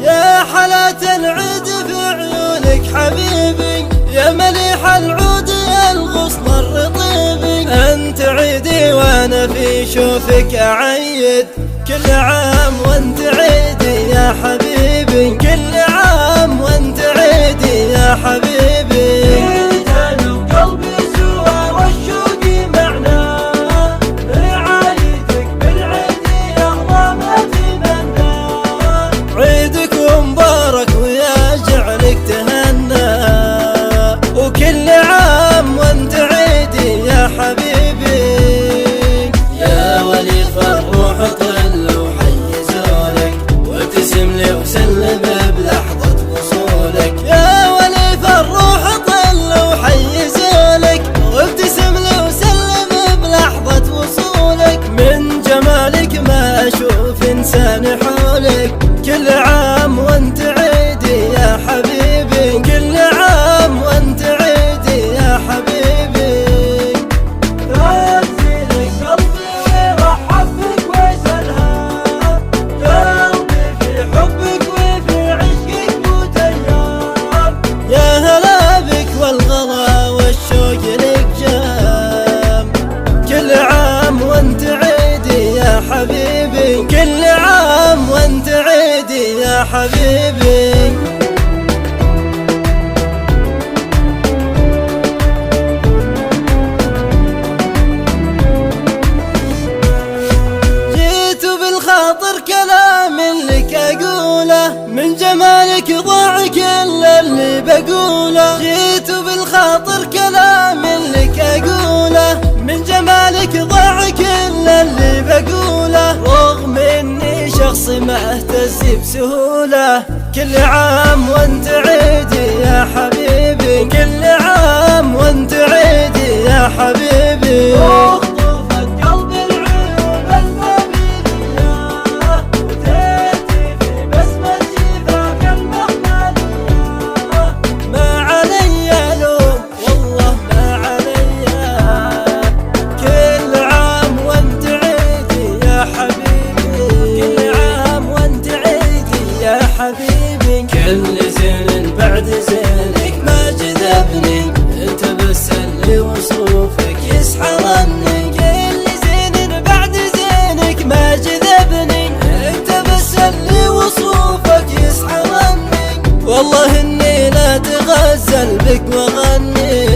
يا حلاة العود في عيونك حبيبي، يا مليح العود يا الغصن الرطيبي. انت عيدي وانا في شوفك اعيد، كل عام وانت عيدي يا حبيبي، كل عام وانت عيدي يا حبيبي. مبارك ويا جعلك تهنى، وكل عام وانت عيدي يا حبيبي. يا ولي الروح طل وحيزولك، وابتسم لي وسلم بلحظة وصولك. يا ولي الروح طل وحيزولك، وابتسم لي وسلم بلحظة وصولك. من جمالك ما اشوف انسان حولك، كل عام وانت عيدي يا حبيبي، كل عام وانت عيدي يا حبيبي. غسلك قلبي ويرحب بك ويسلها، قلبي في حبك وفي عشقك متيار. يا هلا بك والغلا والشوق لك جام، كل عام وانت عيدي يا حبيبي، كل عام وانت عيدي يا حبيبي. جيت بالخاطر كلام لك اقوله، من جمالك ضاع كل اللي بقوله. جيت بالخاطر كلام لك اقوله، من جمالك ضاع كل اللي بقوله. رغم اني شخص ما اهتز بسهوله، كل عام وانت عيدي يا حبيبي، كل عام وانت عيدي يا حبيبي. اخطفت قلب العيون البابلية، وتأتي في بسمة شفاك المخملية. ما علي لوم والله ما علي، كل عام وانت عيدي يا حبيبي، كل عام وانت عيدي يا حبيبي. كل زين بعد زينك ما جذبني، انت بس اللي وصوفك يسحرني. كل زين بعد زينك ما جذبني، انت بس اللي وصوفك يسحرني. والله اني لا اتغزل بك واغني،